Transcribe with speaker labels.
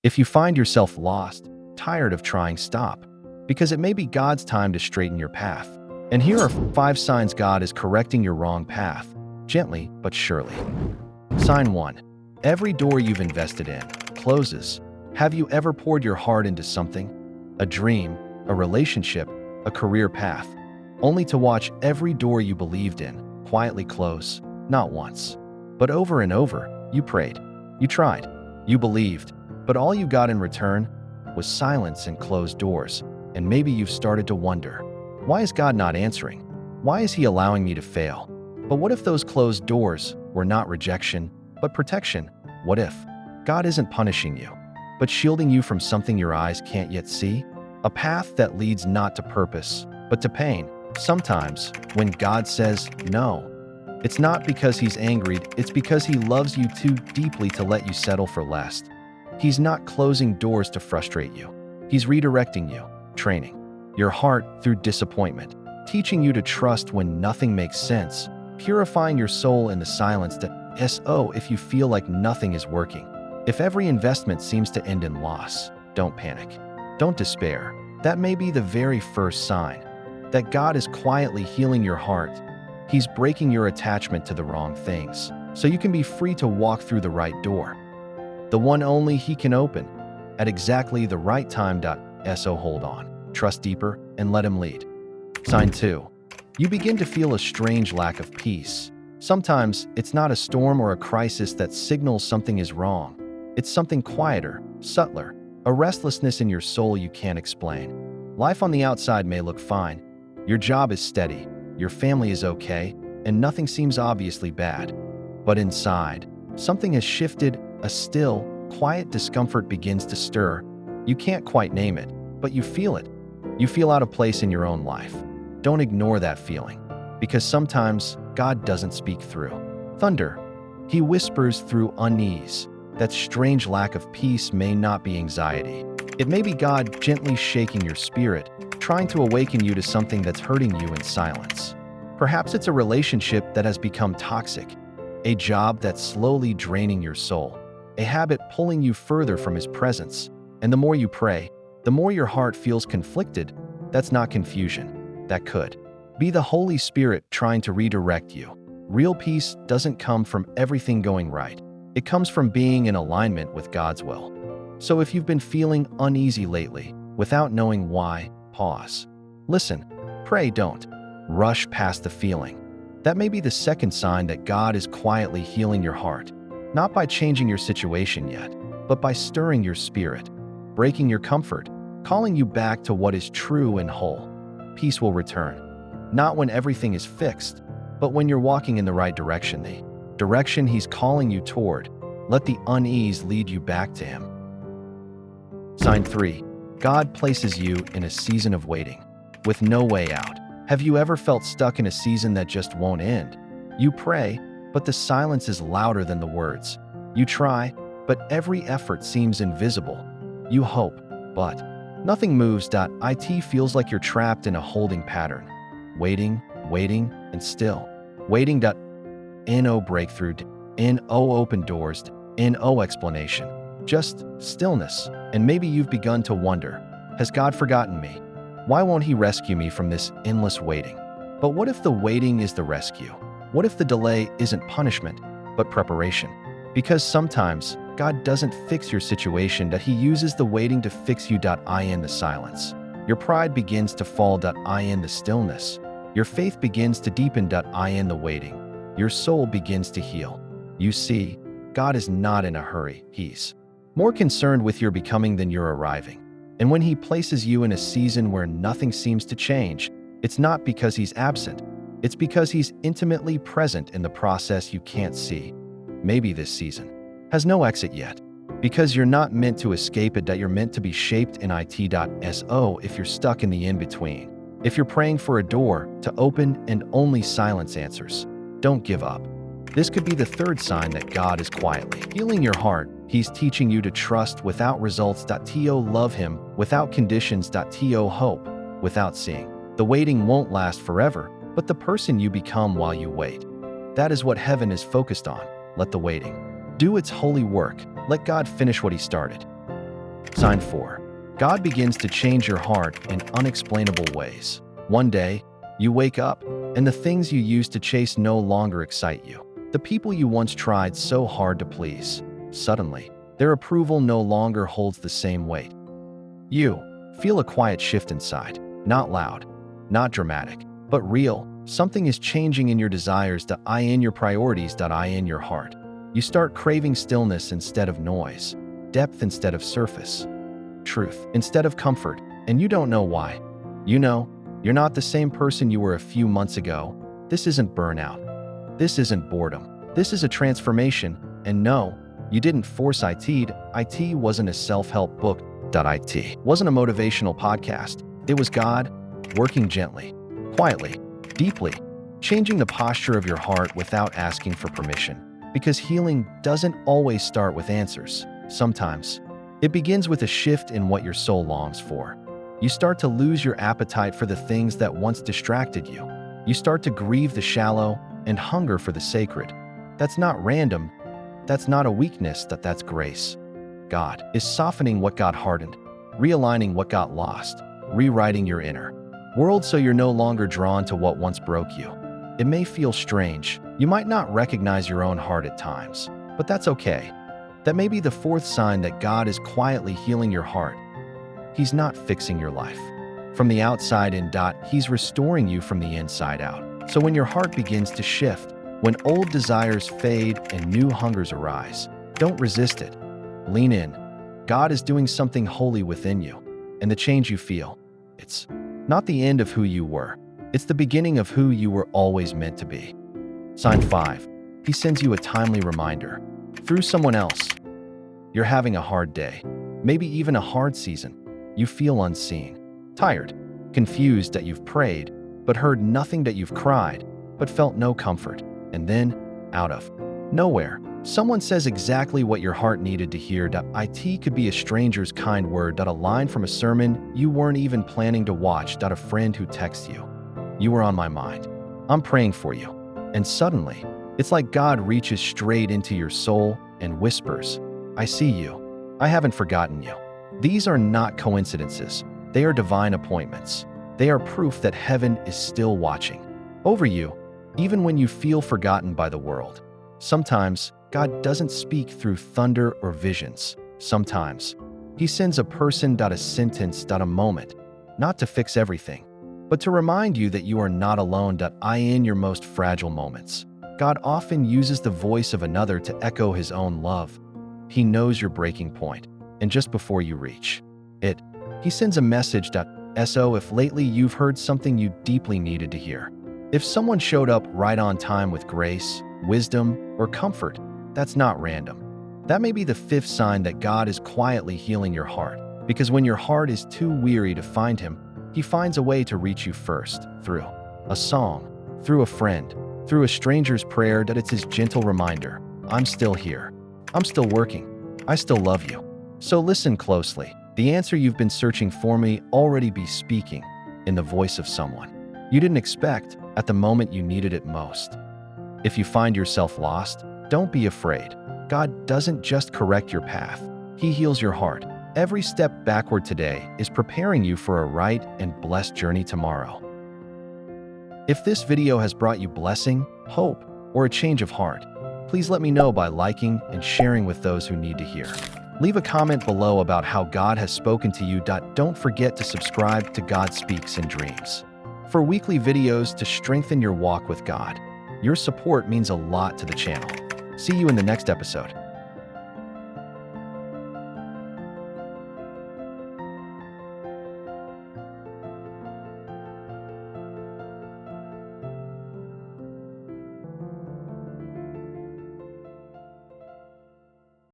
Speaker 1: If you find yourself lost, tired of trying, stop, because it may be God's time to straighten your path. And here are 5 signs God is correcting your wrong path, gently but surely. Sign 1. Every door you've invested in closes. Have you ever poured your heart into something? A dream, a relationship, a career path, only to watch every door you believed in quietly close, not once, but over and over. You prayed, you tried, you believed, but all you got in return was silence and closed doors. And maybe you've started to wonder, why is God not answering? Why is He allowing me to fail? But what if those closed doors were not rejection, but protection? What if God isn't punishing you, but shielding you from something your eyes can't yet see? A path that leads not to purpose, but to pain. Sometimes, when God says no, it's not because He's angry, it's because He loves you too deeply to let you settle for less. He's not closing doors to frustrate you. He's redirecting you, training your heart through disappointment, teaching you to trust when nothing makes sense, purifying your soul in the silence if you feel like nothing is working. If every investment seems to end in loss, don't panic. Don't despair. That may be the very first sign that God is quietly healing your heart. He's breaking your attachment to the wrong things, so you can be free to walk through the right door, the one only He can open, at exactly the right time. So hold on, trust deeper, and let Him lead. Sign 2. You begin to feel a strange lack of peace. Sometimes it's not a storm or a crisis that signals something is wrong. It's something quieter, subtler, a restlessness in your soul you can't explain. Life on the outside may look fine. Your job is steady, your family is okay, and nothing seems obviously bad. But inside, something has shifted. A still, quiet discomfort begins to stir. You can't quite name it, but you feel it. You feel out of place in your own life. Don't ignore that feeling, because sometimes God doesn't speak through thunder. He whispers through unease. That strange lack of peace may not be anxiety. It may be God gently shaking your spirit, trying to awaken you to something that's hurting you in silence. Perhaps it's a relationship that has become toxic, a job that's slowly draining your soul, a habit pulling you further from His presence. And the more you pray, the more your heart feels conflicted. That's not confusion. That could be the Holy Spirit trying to redirect you. Real peace doesn't come from everything going right. It comes from being in alignment with God's will. So if you've been feeling uneasy lately, without knowing why, pause. Listen, pray, don't rush past the feeling. That may be the second sign that God is quietly healing your heart, not by changing your situation yet, but by stirring your spirit, breaking your comfort, calling you back to what is true and whole. Peace will return, not when everything is fixed, but when you're walking in the right direction, the direction He's calling you toward. Let the unease lead you back to Him. Sign 3. God places you in a season of waiting, with no way out. Have you ever felt stuck in a season that just won't end? You pray, but the silence is louder than the words. You try, but every effort seems invisible. You hope, but nothing moves. It feels like you're trapped in a holding pattern. Waiting, and still. Waiting. No breakthrough. No open doors. No explanation. Just stillness. And maybe you've begun to wonder, has God forgotten me? Why won't He rescue me from this endless waiting? But what if the waiting is the rescue? What if the delay isn't punishment, but preparation? Because sometimes God doesn't fix your situation, that He uses the waiting to fix you. In the silence, your pride begins to fall. In the stillness, your faith begins to deepen. In the waiting, your soul begins to heal. You see, God is not in a hurry. He's more concerned with your becoming than your arriving. And when He places you in a season where nothing seems to change, it's not because He's absent. It's because He's intimately present in the process you can't see. Maybe this season has no exit yet, because you're not meant to escape it, that you're meant to be shaped in it. So if you're stuck in the in-between, if you're praying for a door to open and only silence answers, don't give up. This could be the third sign that God is quietly healing your heart. He's teaching you to trust without results. Love Him without conditions. Hope without seeing. The waiting won't last forever, but the person you become while you wait. That is what heaven is focused on. Let the waiting do its holy work. Let God finish what He started. Sign 4. God begins to change your heart in unexplainable ways. One day, you wake up, and the things you used to chase no longer excite you. The people you once tried so hard to please, suddenly, their approval no longer holds the same weight. You feel a quiet shift inside, not loud, not dramatic, but real. Something is changing in your desires, in your priorities, in your heart. You start craving stillness instead of noise, depth instead of surface, truth instead of comfort, and you don't know why. You know, you're not the same person you were a few months ago. This isn't burnout. This isn't boredom. This is a transformation, and no, you didn't force it. It wasn't a self-help book. It wasn't a motivational podcast. It was God, working gently, quietly, deeply, changing the posture of your heart without asking for permission. Because healing doesn't always start with answers. Sometimes, it begins with a shift in what your soul longs for. You start to lose your appetite for the things that once distracted you. You start to grieve the shallow and hunger for the sacred. That's not random. That's not a weakness. That's grace. God is softening what got hardened, realigning what got lost, rewriting your inner world so you're no longer drawn to what once broke you. It may feel strange. You might not recognize your own heart at times, but that's okay. That may be the fourth sign that God is quietly healing your heart. He's not fixing your life from the outside in. He's restoring you from the inside out. So when your heart begins to shift, when old desires fade and new hungers arise, don't resist it. Lean in. God is doing something holy within you, and the change you feel, it's not the end of who you were. It's the beginning of who you were always meant to be. Sign 5. He sends you a timely reminder. Through someone else. You're having a hard day, maybe even a hard season. You feel unseen, tired, confused that you've prayed, but heard nothing, that you've cried, but felt no comfort. And then, out of nowhere, someone says exactly what your heart needed to hear. It could be a stranger's kind word, a line from a sermon you weren't even planning to watch, a friend who texts you. You were on my mind. I'm praying for you. And suddenly, it's like God reaches straight into your soul and whispers, I see you. I haven't forgotten you. These are not coincidences. They are divine appointments. They are proof that heaven is still watching over you, even when you feel forgotten by the world. Sometimes, God doesn't speak through thunder or visions. Sometimes, He sends a person, a sentence, a moment, not to fix everything, but to remind you that you are not alone. In your most fragile moments, God often uses the voice of another to echo His own love. He knows your breaking point, and just before you reach it, He sends a message. So if lately you've heard something you deeply needed to hear, if someone showed up right on time with grace, wisdom, or comfort, that's not random. That may be the fifth sign that God is quietly healing your heart, because when your heart is too weary to find Him, He finds a way to reach you first, through a song, through a friend, through a stranger's prayer. It's His gentle reminder, I'm still here. I'm still working. I still love you. So listen closely. The answer you've been searching for may already be speaking in the voice of someone you didn't expect at the moment you needed it most. If you find yourself lost, don't be afraid. God doesn't just correct your path. He heals your heart. Every step backward today is preparing you for a right and blessed journey tomorrow. If this video has brought you blessing, hope, or a change of heart, please let me know by liking and sharing with those who need to hear. Leave a comment below about how God has spoken to you. Don't forget to subscribe to God Speaks in Dreams for weekly videos to strengthen your walk with God. Your support means a lot to the channel. See you in the next episode.